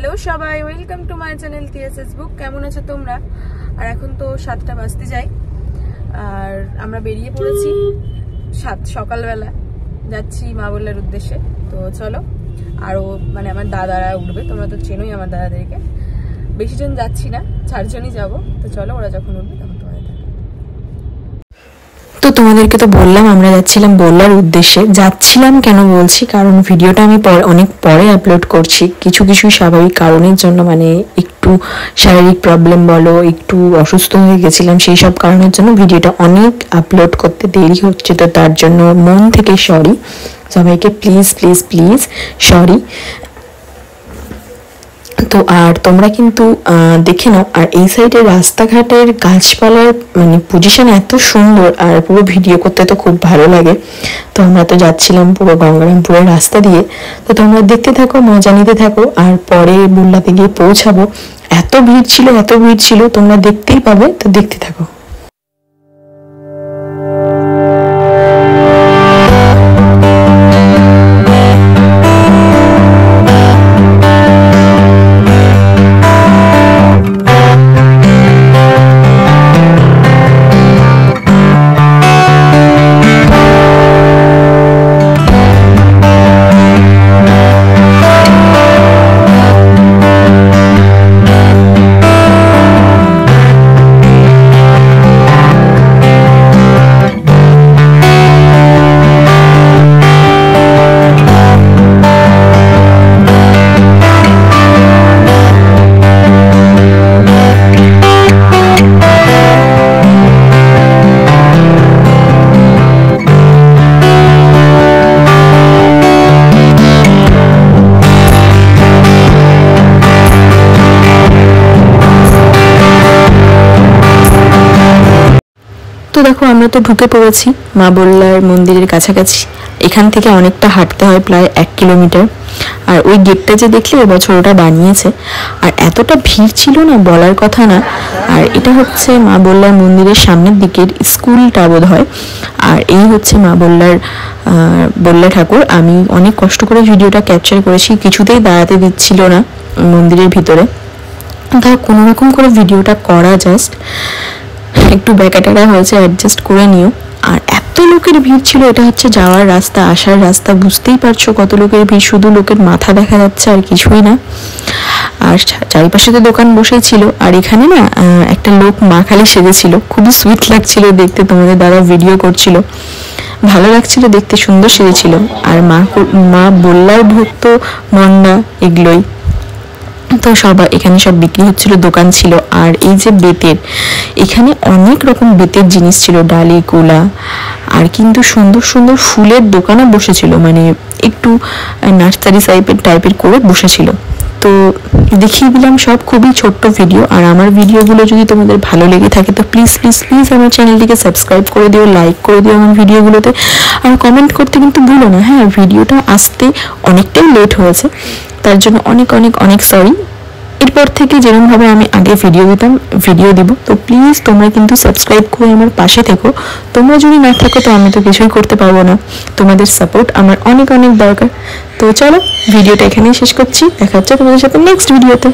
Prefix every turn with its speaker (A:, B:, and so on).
A: Hello সবাই, welcome to my channel TSS book. কেমন আছো তোমরা? আর এখন তো 7টা বাজতে যায় আর আমরা বেরিয়ে পড়েছি সকালবেলা যাচ্ছি মা বললার উদ্দেশ্যে। তো চলো, আরও মানে আমার দাদারা উঠবে, তোমরা তো চেনোই আমার দাদাদেরকে। বেশি জন যাচ্ছি না, 4 জনই যাবো। তো চলো, ওরা যখন উঠবে তখন
B: তো তোমাদেরকে তো বললাম আমরা যাচ্ছিলাম বললার উদ্দেশ্যে। যাচ্ছিলাম কেন বলছি, কারণ ভিডিওটা আমি অনেক পরে আপলোড করছি কিছু স্বাভাবিক কারণের জন্য, মানে একটু শারীরিক প্রবলেম বলো, একটু অসুস্থ হয়ে গেছিলাম, সেই সব কারণের জন্য ভিডিওটা অনেক আপলোড করতে দেরি হচ্ছে। তো তার জন্য মন থেকে সরি সবাইকে, প্লিজ প্লিজ প্লিজ সরি। তো আর তোমরা কিন্তু দেখে নাও। আর এই সাইডের রাস্তাঘাটের গাছপালার মানে পজিশন এত সুন্দর, আর পুরো ভিডিও করতে তো খুব ভালো লাগে। তো আমরা তো যাচ্ছিলাম পুরো গঙ্গারামপুরের রাস্তা দিয়ে। তো তোমরা দেখতে থাকো, মজা নিতে থাকো। আর পরে বুল্লাতে গিয়ে পৌঁছাবো। এত ভিড় ছিল, তোমরা দেখতেই পাবে। তো দেখতে থাকো। তো দেখো, আমরা তো ঢুকে পড়েছি মা বললার মন্দিরের কাছাকাছি। এখান থেকে অনেকটা হাঁটতে হয়, প্রায় 1 কিলোমিটার। আর ওই গেটটা যে দেখলে এবছর ওটা বানিয়েছে। আর এতটা ভিড় ছিল না, বলার কথা না। আর এটা হচ্ছে মা বললার মন্দিরের সামনের দিকের স্কুলটা বোধ হয়। আর এই হচ্ছে মা বললা ঠাকুর। আমি অনেক কষ্ট করে ভিডিওটা ক্যাপচার করেছি, কিছুতেই দাঁড়াতে দিচ্ছিল না মন্দিরের ভিতরে। তা কোনো রকম করে ভিডিওটা করা, জাস্ট একটু ব্যাকাটাকা হয়েছে, অ্যাডজাস্ট করে নিও। আর এত লোকের ভিড় ছিল, এটা হচ্ছে যাওয়ার রাস্তা, আসার রাস্তা, বুঝতেই পারছো কত লোকের ভিড়। শুধু লোকের মাথা দেখা যাচ্ছে আর কিছুই না। আর চারিপাশে তো দোকান বসেই ছিল। আর এখানে না একটা লোক মা খালি সেজেছিল, খুবই সুইট লাগছিল দেখতে। তোমাদের দাদা ভিডিও করছিল, ভালো লাগছিল দেখতে, সুন্দর সেজেছিল। আর মা বললার ভক্ত মন্ডা, এগুলোই তো সবাই এখানে সব বিক্রি হচ্ছিল, দোকান ছিল। আর এই যে বেতের, এখানে অনেক রকম বেতের জিনিস ছিল, ডালি কুলা। আর কিন্তু সুন্দর সুন্দর ফুলের দোকানও বসেছিল, মানে একটু নার্সারি টাইপের করে বসেছিল। তো দেখিয়ে দিলাম সব, খুবই ছোট্ট ভিডিও। আর আমার ভিডিওগুলো যদি তোমাদের ভালো লেগে থাকে তো প্লিজ প্লিজ প্লিজ আমার চ্যানেলটিকে সাবস্ক্রাইব করে দিও, লাইক করে দিও আমার ভিডিওগুলোতে। আর কমেন্ট করতে কিন্তু ভুলো না। হ্যাঁ, ভিডিওটা আসতে অনেকটাই লেট হয়েছে, তার জন্য অনেক অনেক অনেক সরি। এরপর থেকে যেরকমভাবে আমি আগে ভিডিও দিব। তো প্লিজ তোমরা কিন্তু সাবস্ক্রাইব করে আমার পাশে থেকো। তোমরা যদি না থাকো তো আমি তো কিছুই করতে পারবো না। তোমাদের সাপোর্ট আমার অনেক অনেক দরকার। তো চলো, ভিডিওটা এখানেই শেষ করছি। দেখা হচ্ছে তোমাদের সাথে নেক্সট ভিডিওতে।